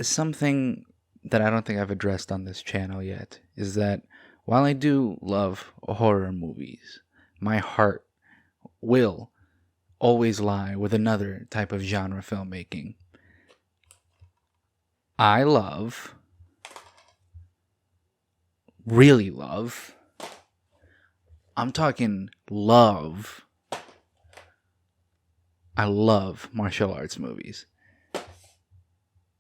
Something that I don't think I've addressed on this channel yet is that while I do love horror movies, my heart will always lie with another type of genre filmmaking. I love, really love, I'm talking love. I love martial arts movies.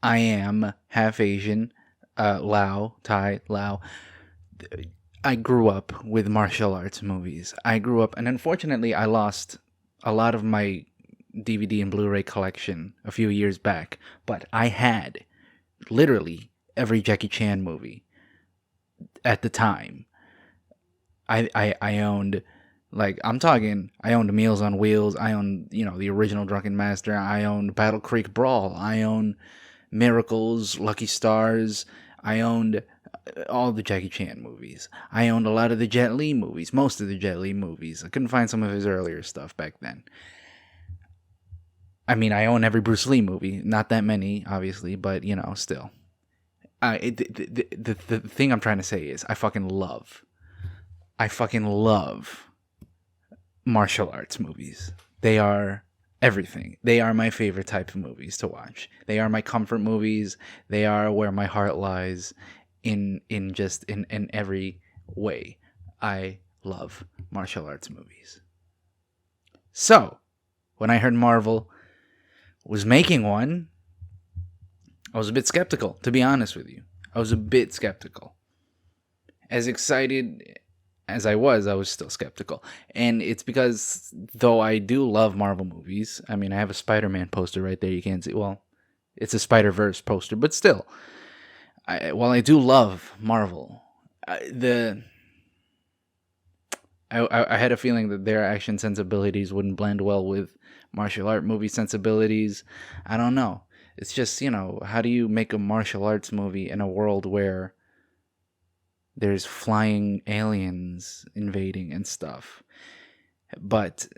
I am half Asian, Lao, Thai, Lao. I grew up with martial arts movies. I grew up, and unfortunately, I lost a lot of my DVD and Blu ray collection a few years back, but I had literally every Jackie Chan movie at the time. I owned, like, I'm talking, I owned Meals on Wheels. I owned, the original Drunken Master. I owned Battle Creek Brawl. I owned Miracles, Lucky Stars. I owned all the Jackie Chan movies. I owned a lot of the Jet Li movies, most of the Jet Li movies. I couldn't find some of his earlier stuff back then. I mean, I own every Bruce Lee movie. Not that many, obviously, but, still. The thing I'm trying to say is I fucking love martial arts movies. They are everything. They are my favorite type of movies to watch. They are my comfort movies. They are where my heart lies in every way. I love martial arts movies. So, when I heard Marvel was making one, I was a bit skeptical, to be honest with you. I was a bit skeptical. As excited as I was still skeptical. And it's because, though I do love Marvel movies, I mean, I have a Spider-Man poster right there. You can't see. Well, it's a Spider-Verse poster, but still. While I do love Marvel, I had a feeling that their action sensibilities wouldn't blend well with martial art movie sensibilities. I don't know. It's just, how do you make a martial arts movie in a world where there's flying aliens invading and stuff? But,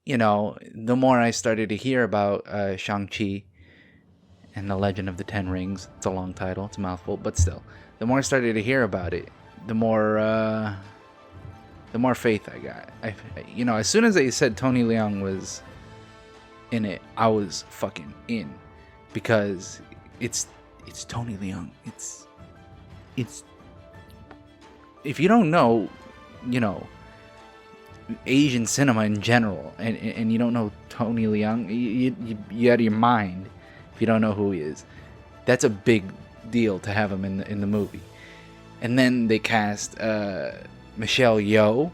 the more I started to hear about Shang-Chi and the Legend of the Ten Rings, it's a long title, it's a mouthful, but still, the more I started to hear about it, the more faith I got. As soon as they said Tony Leung was in it, I was fucking in, because it's Tony Leung. It's if you don't know, Asian cinema in general, and you don't know Tony Leung, you out of your mind if you don't know who he is. That's a big deal to have him in the movie. And then they cast Michelle Yeoh,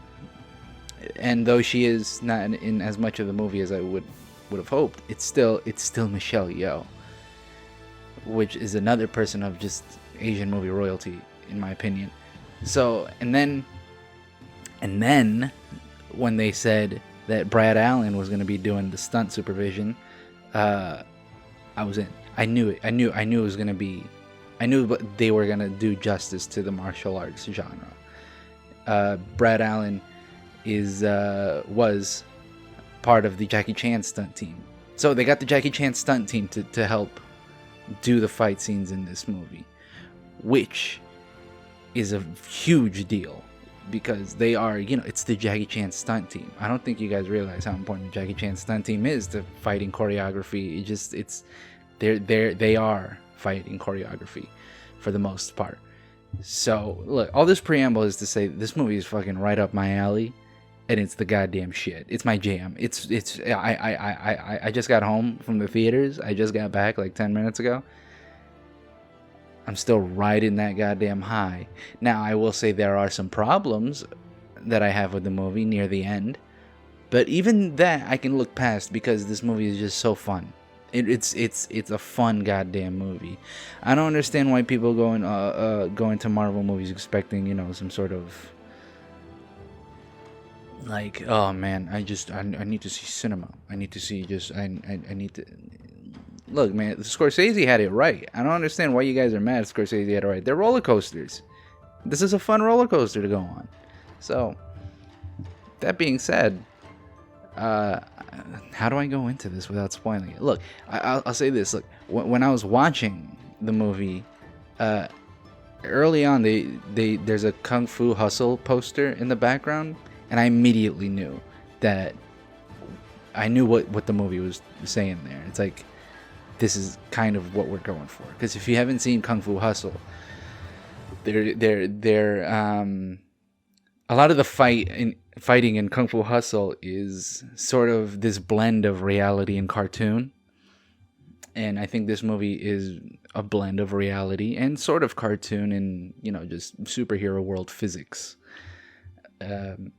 and though she is not in as much of the movie as I would have hoped, it's still Michelle Yeoh, which is another person of just Asian movie royalty, in my opinion. So, and then when they said that Brad Allen was going to be doing the stunt supervision, I was in. I knew it. I knew it was going to be. I knew they were going to do justice to the martial arts genre. Brad Allen was part of the Jackie Chan stunt team. So they got the Jackie Chan stunt team to help do the fight scenes in this movie, which is a huge deal, because they are, it's the Jackie Chan stunt team. I don't think you guys realize how important the Jackie Chan stunt team is to fighting choreography. They are fighting choreography for the most part. So look, all this preamble is to say this movie is fucking right up my alley, and it's the goddamn shit. It's my jam. I just got home from the theaters. I just got back like 10 minutes ago. I'm still riding that goddamn high. Now, I will say there are some problems that I have with the movie near the end, but even that I can look past, because this movie is just so fun. It's a fun goddamn movie. I don't understand why people go into Marvel movies expecting, some sort of, like, oh man, I need to see cinema. I need to see I need to. Look, man, Scorsese had it right. I don't understand why you guys are mad Scorsese had it right. They're roller coasters. This is a fun roller coaster to go on. So, that being said, how do I go into this without spoiling it? Look, I'll say this. Look, when I was watching the movie, early on there's a Kung Fu Hustle poster in the background, and I immediately knew that I knew what the movie was saying there. It's like, this is kind of what we're going for. Because if you haven't seen Kung Fu Hustle, they're a lot of the fighting in Kung Fu Hustle is sort of this blend of reality and cartoon. And I think this movie is a blend of reality and sort of cartoon and, just superhero world physics. And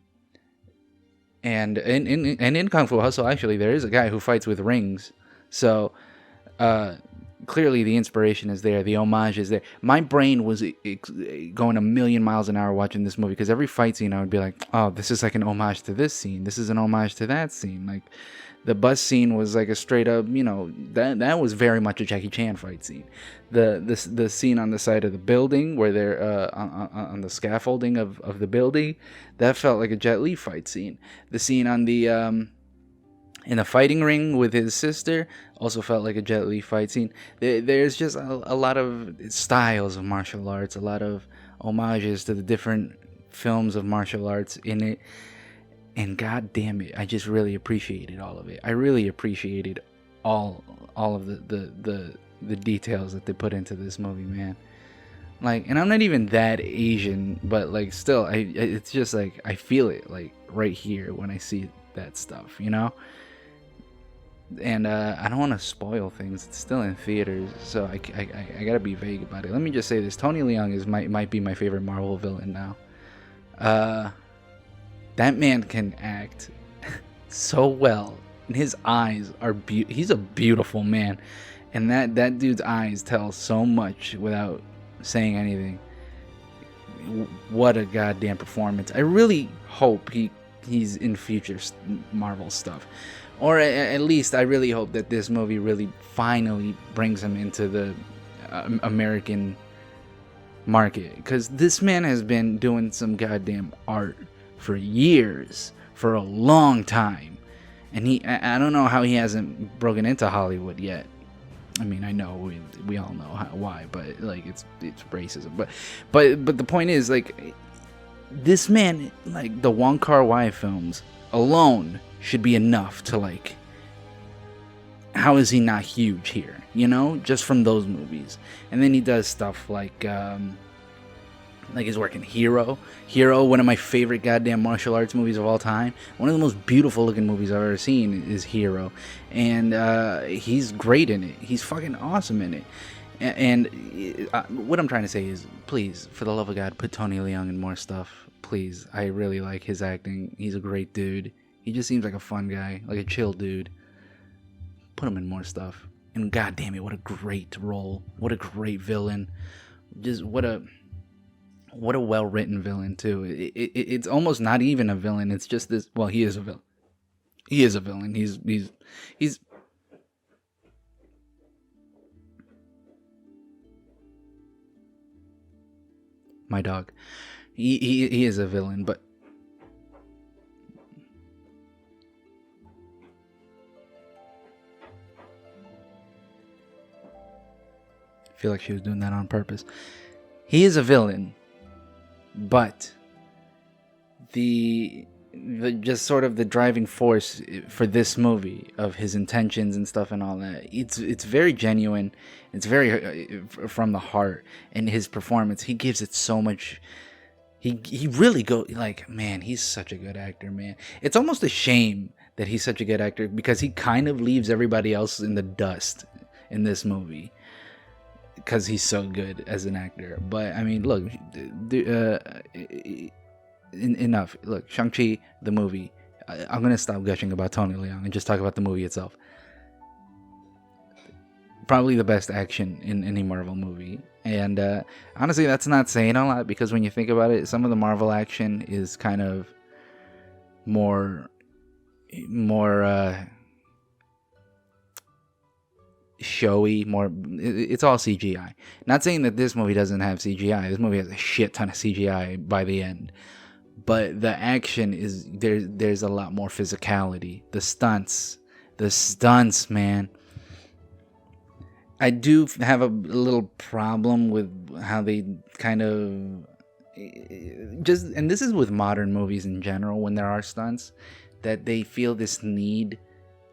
in Kung Fu Hustle, actually, there is a guy who fights with rings. So clearly the inspiration is there. The homage is there. My brain was going a million miles an hour watching this movie, because every fight scene I would be like, oh, this is like an homage to this scene. This is an homage to that scene. Like, the bus scene was like a straight up, that was very much a Jackie Chan fight scene. The scene on the side of the building where they're on the scaffolding of the building, that felt like a Jet Li fight scene. The scene on the in the fighting ring with his sister also felt like a Jet Li fight scene. There's just a lot of styles of martial arts, a lot of homages to the different films of martial arts in it. And god damn it, I just really appreciated all of it. I really appreciated all of the details that they put into this movie, man. Like, and I'm not even that Asian, but like still, it's just like I feel it like right here when I see that stuff, And I don't want to spoil things. It's still in theaters, so I gotta be vague about it. Let me just say this: Tony Leung might be my favorite Marvel villain now. That man can act so well, and his eyes are he's a beautiful man, and that dude's eyes tell so much without saying anything. What a goddamn performance! I really hope he's in future Marvel stuff, or at least I really hope that this movie really finally brings him into the American market, because this man has been doing some goddamn art for years, for a long time, and I don't know how he hasn't broken into Hollywood yet. I mean, I know we all know why, but like it's racism. But the point is, like, this man, like, the Wong Kar-wai films alone should be enough to, like, how is he not huge here? Just from those movies. And then he does stuff like his work in Hero, one of my favorite goddamn martial arts movies of all time. One of the most beautiful looking movies I've ever seen is Hero, and he's great in it. He's fucking awesome in it. And what I'm trying to say is, please, for the love of God, put Tony Leung in more stuff, please. I really like his acting. He's a great dude. He just seems like a fun guy, like a chill dude. Put him in more stuff. And god damn it, what a great role. What a great villain. Just what a well-written villain too. It's almost not even a villain. It's just this. Well, he is a villain. He is a villain. He's. My dog. He is a villain, but. I feel like she was doing that on purpose. He is a villain. But the just sort of the driving force for this movie of his intentions and stuff and all that, it's very genuine. It's very from the heart, and his performance, he gives it so much. He really like, man, he's such a good actor, man. It's almost a shame that he's such a good actor, because he kind of leaves everybody else in the dust in this movie, because he's so good as an actor. But I mean, look, enough. Look, Shang-Chi, the movie. I'm gonna stop gushing about Tony Leung and just talk about the movie itself. Probably the best action in any Marvel movie, and honestly, that's not saying a lot, because when you think about it, some of the Marvel action is kind of more showy, more, it's all CGI. Not saying that this movie doesn't have CGI. This movie has a shit ton of CGI by the end, but the action is there's a lot more physicality. The stunts, man. I do have a little problem with how they kind of just, and this is with modern movies in general, when there are stunts, that they feel this need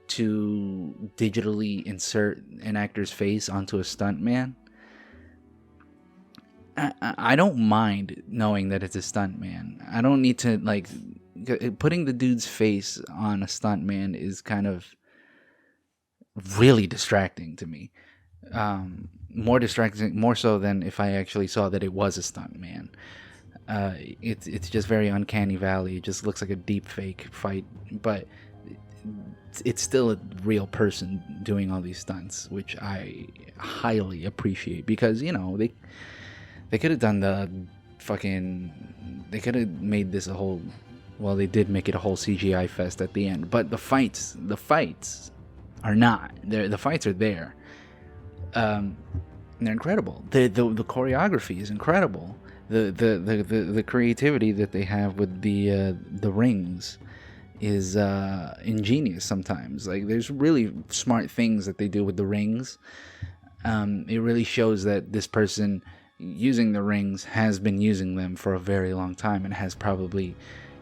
to digitally insert an actor's face onto a stunt man. I don't mind knowing that it's a stunt man. I don't need to, like, putting the dude's face on a stunt man is kind of really distracting to me. More distracting, more so than if I actually saw that it was a stunt man. It's just very uncanny valley. It just looks like a deep fake fight, but it's still a real person doing all these stunts, which I highly appreciate, because they could have done the fucking, they could have made this a whole, well, they did make it a whole CGI fest at the end, but the fights are not there. The fights are there. And they're incredible. The choreography is incredible. The creativity that they have with the rings is ingenious sometimes. Like, there's really smart things that they do with the rings. It really shows that this person using the rings has been using them for a very long time, and has probably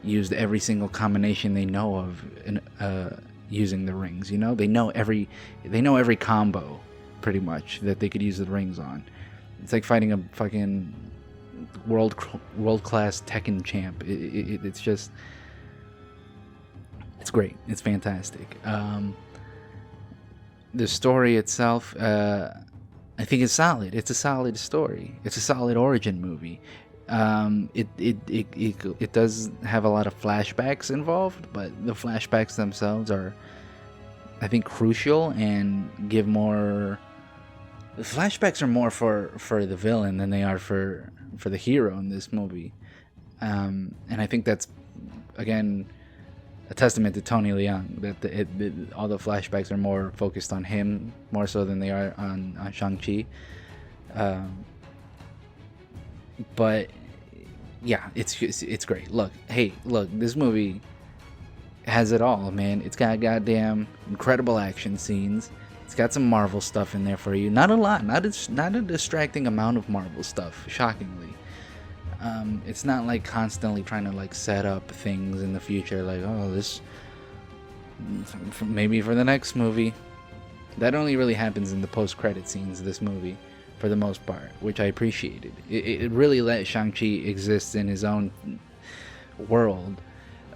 used every single combination they know of in, using the rings. They know every combo pretty much that they could use the rings on. It's like fighting a fucking world class Tekken champ. It's just, it's great. It's fantastic. The story itself, I think it's solid. It's a solid story. It's a solid origin movie. It does have a lot of flashbacks involved, but the flashbacks themselves are, I think, crucial and give more. The flashbacks are more for the villain than they are for the hero in this movie, and I think that's, again, a testament to Tony Leung, that all the flashbacks are more focused on him more so than they are on Shang-Chi. But yeah, it's great. Look, this movie has it all, man. It's got goddamn incredible action scenes. It's got some Marvel stuff in there for you. Not a lot, not a distracting amount of Marvel stuff, shockingly. It's not like constantly trying to like set up things in the future, like, oh, this maybe for the next movie. That only really happens in the post-credit scenes of this movie, for the most part, which I appreciated. It really let Shang-Chi exist in his own world,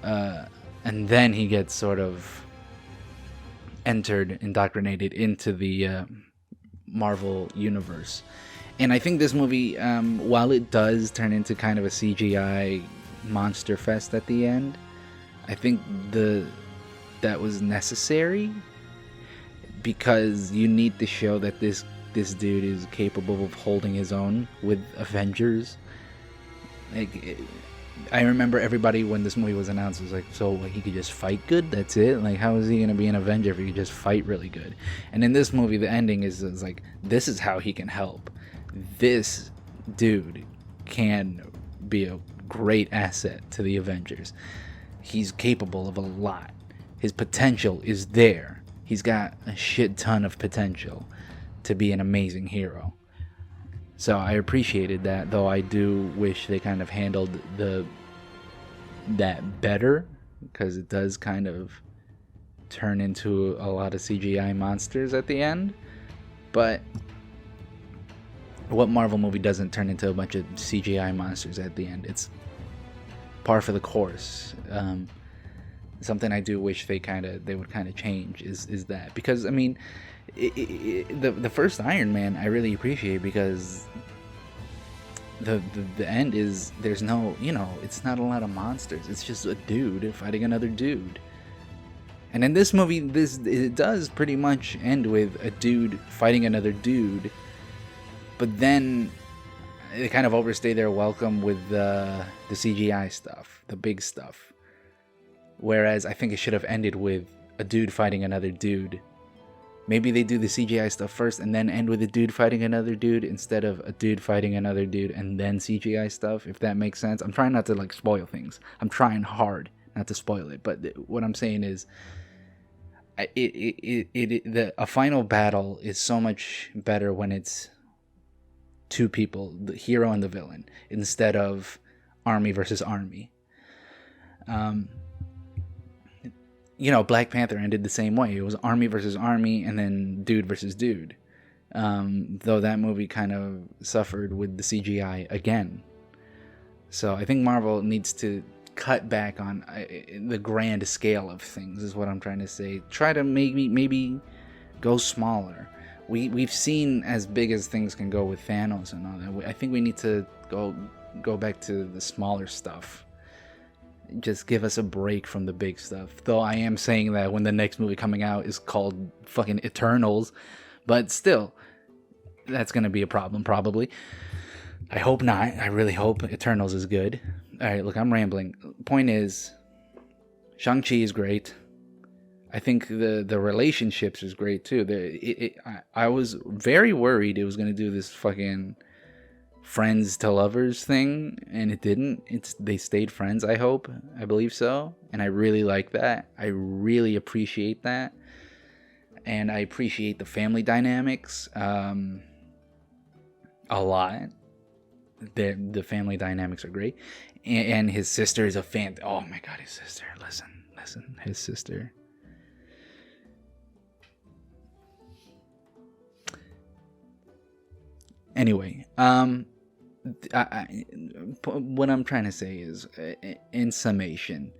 and then he gets sort of indoctrinated into the Marvel universe. And I think this movie, while it does turn into kind of a CGI monster fest at the end, I think that was necessary, because you need to show that this dude is capable of holding his own with Avengers. Like, I remember everybody, when this movie was announced, was like, so he could just fight good? That's it? Like, how is he going to be an Avenger if he could just fight really good? And in this movie, the ending is like, this is how he can help. This dude can be a great asset to the Avengers. He's capable of a lot. His potential is there. He's got a shit ton of potential to be an amazing hero. So I appreciated that, though I do wish they kind of handled that better, because it does kind of turn into a lot of CGI monsters at the end. But what Marvel movie doesn't turn into a bunch of CGI monsters at the end? It's par for the course. Something I do wish they would kind of change is that, because I mean, the first Iron Man I really appreciate, because the end is, there's no, it's not a lot of monsters. It's just a dude fighting another dude. And in this movie, it does pretty much end with a dude fighting another dude. But then they kind of overstay their welcome with the CGI stuff, the big stuff. Whereas I think it should have ended with a dude fighting another dude. Maybe they do the CGI stuff first and then end with a dude fighting another dude, instead of a dude fighting another dude and then CGI stuff, if that makes sense. I'm trying not to like spoil things. I'm trying hard not to spoil it. But what I'm saying is, a final battle is so much better when it's two people, the hero and the villain, instead of army versus army. Black Panther ended the same way. It was army versus army, and then dude versus dude. Though that movie kind of suffered with the CGI again. So I think Marvel needs to cut back on the grand scale of things, is what I'm trying to say. Try to maybe go smaller. We've seen as big as things can go with Thanos and all that. I think we need to go back to the smaller stuff. Just give us a break from the big stuff. Though I am saying that when the next movie coming out is called fucking Eternals, but still, that's gonna be a problem probably. I hope not. I really hope Eternals is good. Alright, look, I'm rambling. Point is, Shang-Chi is great. I think the relationships is great too. I was very worried it was going to do this fucking friends to lovers thing, and it didn't. They stayed friends, I hope. I believe so. And I really like that. I really appreciate that. And I appreciate the family dynamics a lot. The family dynamics are great. And his sister is a fan. Oh my god, his sister. Listen. His sister. Anyway, what I'm trying to say is, in summation,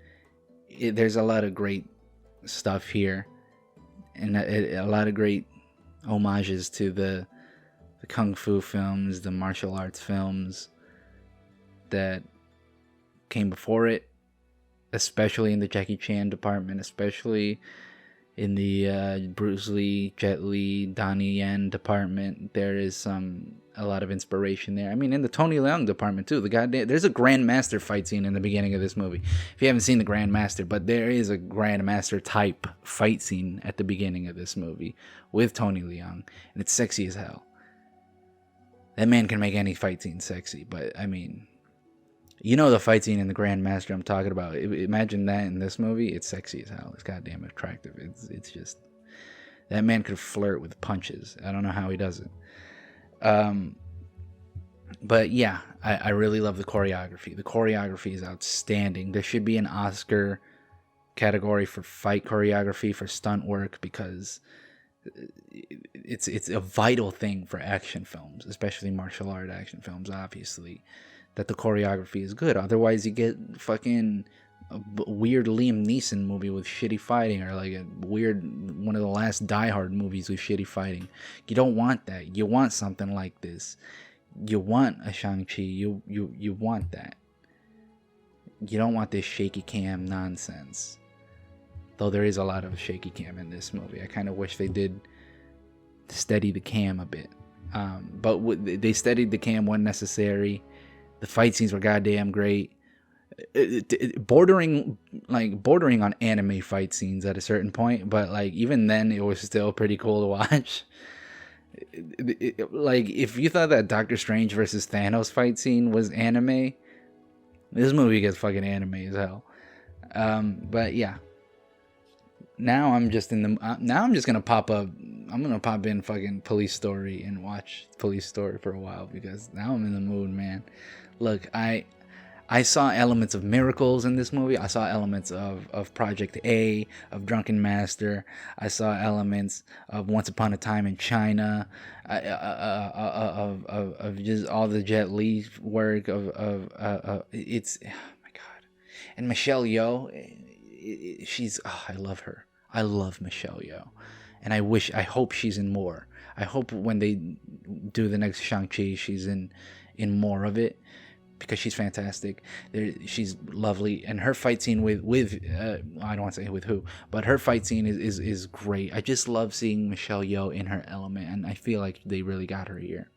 there's a lot of great stuff here, and a lot of great homages to the kung fu films, the martial arts films that came before it, especially in the Jackie Chan department, especially in the Bruce Lee, Jet Li, Donnie Yen department. There is a lot of inspiration there. I mean, in the Tony Leung department too. There's a Grandmaster fight scene in the beginning of this movie. If you haven't seen the Grandmaster, but there is a Grandmaster type fight scene at the beginning of this movie with Tony Leung, and it's sexy as hell. That man can make any fight scene sexy, but I mean, the fight scene in the Grandmaster I'm talking about. Imagine that in this movie. It's sexy as hell. It's goddamn attractive. It's just, that man could flirt with punches. I don't know how he does it. But yeah, I really love the choreography. The choreography is outstanding. There should be an Oscar category for fight choreography, for stunt work, because it's a vital thing for action films, especially martial art action films, obviously, that the choreography is good. Otherwise you get fucking a weird Liam Neeson movie with shitty fighting, or like a weird one of the last Die Hard movies with shitty fighting. You don't want that. You want something like this. You want a Shang-Chi. You want that. You don't want this shaky cam nonsense. Though there is a lot of shaky cam in this movie. I kind of wish they did steady the cam a bit. But they steadied the cam when necessary. The fight scenes were goddamn great. Bordering on anime fight scenes at a certain point, but like even then it was still pretty cool to watch. Like, if you thought that Doctor Strange versus Thanos fight scene was anime, this movie gets fucking anime as hell. But yeah, now I'm just gonna pop up. I'm gonna pop in fucking Police Story and watch Police Story for a while, because now I'm in the mood, man. Look, I saw elements of Miracles in this movie. I saw elements of Project A, of Drunken Master. I saw elements of Once Upon a Time in China, of just all the Jet Li work. It's, oh my god, and Michelle Yeoh, I love her. I love Michelle Yeoh, and I hope she's in more. I hope when they do the next Shang-Chi, she's in more of it, because she's fantastic. She's lovely, and her fight scene with I don't want to say with who, but her fight scene is great. I just love seeing Michelle Yeoh in her element, and I feel like they really got her here.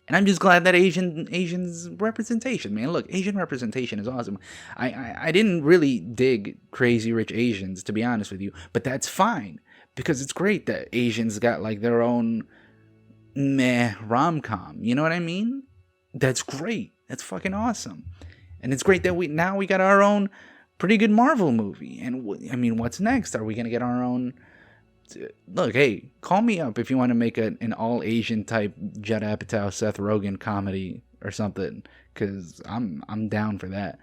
And I'm just glad that Asians representation, man. Look, Asian representation is awesome. I didn't really dig Crazy Rich Asians, to be honest with you, but that's fine, because it's great that Asians got like their own meh rom-com. You know what I mean? That's great. That's fucking awesome. And it's great that we got our own pretty good Marvel movie. And I mean, what's next? Are we gonna get our own? Look, hey, call me up if you want to make an all Asian type Judd Apatow, Seth Rogen comedy or something, because I'm down for that.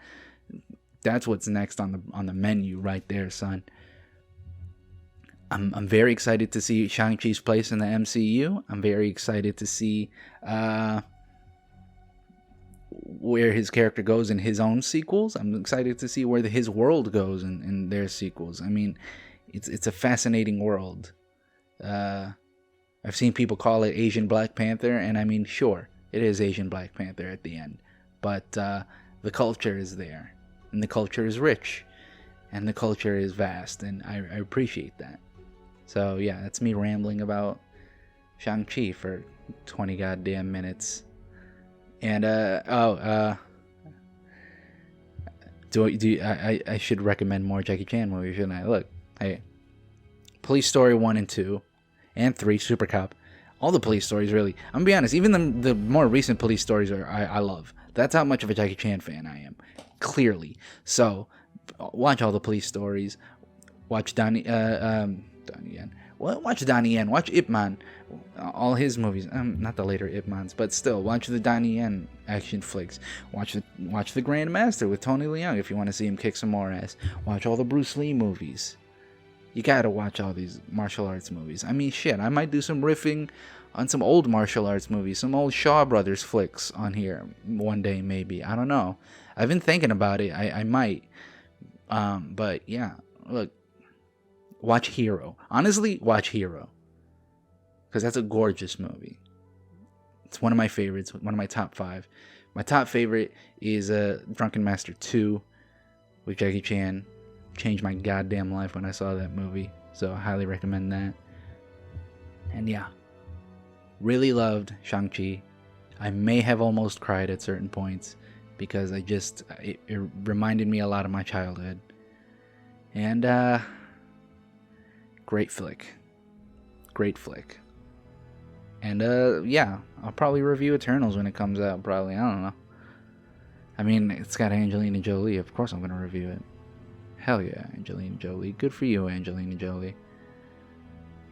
That's what's next on the menu right there, son. I'm very excited to see Shang-Chi's place in the MCU. I'm very excited to see where his character goes in his own sequels. I'm excited to see where his world goes in their sequels. I mean, it's a fascinating world. I've seen people call it Asian Black Panther, and I mean, sure, it is Asian Black Panther at the end, but the culture is there, and the culture is rich, and the culture is vast, and I appreciate that. So yeah, that's me rambling about Shang-Chi for 20 goddamn minutes. And I should recommend more Jackie Chan movies, shouldn't I? Look, hey, Police Story 1 and 2 and 3, Super Cop, all the police stories, really. I'm gonna be honest, even the more recent police stories I love. That's how much of a Jackie Chan fan I am, clearly. So watch all the police stories. Watch Donnie Yen. Well, watch Donnie Yen. Watch Ip Man. All his movies. Not the later Ip Mans, but still, watch the Donnie Yen action flicks. Watch the Grandmaster with Tony Leung if you want to see him kick some more ass. Watch all the Bruce Lee movies. You gotta watch all these martial arts movies. I mean, shit, I might do some riffing on some old martial arts movies, some old Shaw Brothers flicks on here one day, maybe. I don't know. I've been thinking about it. I might. But yeah, look. Watch Hero. Honestly, watch Hero. Because that's a gorgeous movie. It's one of my favorites. One of my top 5. My top favorite is Drunken Master 2 with Jackie Chan. Changed my goddamn life when I saw that movie. So I highly recommend that. And yeah. Really loved Shang-Chi. I may have almost cried at certain points. Because it reminded me a lot of my childhood. And great flick. And yeah, I'll probably review Eternals when it comes out, probably. I don't know. I mean, it's got Angelina Jolie. Of course I'm going to review it. Hell yeah, Angelina Jolie. Good for you, Angelina Jolie.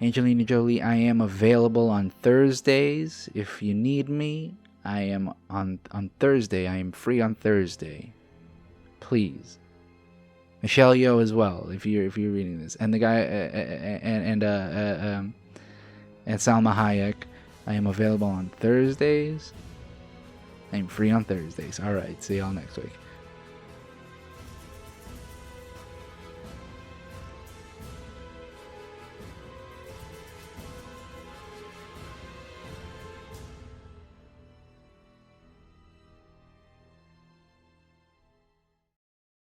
Angelina Jolie, I am available on Thursdays if you need me. I am on Thursday. I am free on Thursday. Please. Michelle Yeoh as well, if you're reading this, and the guy and Salma Hayek. I am available on Thursdays. I am free on Thursdays. All right, see y'all next week.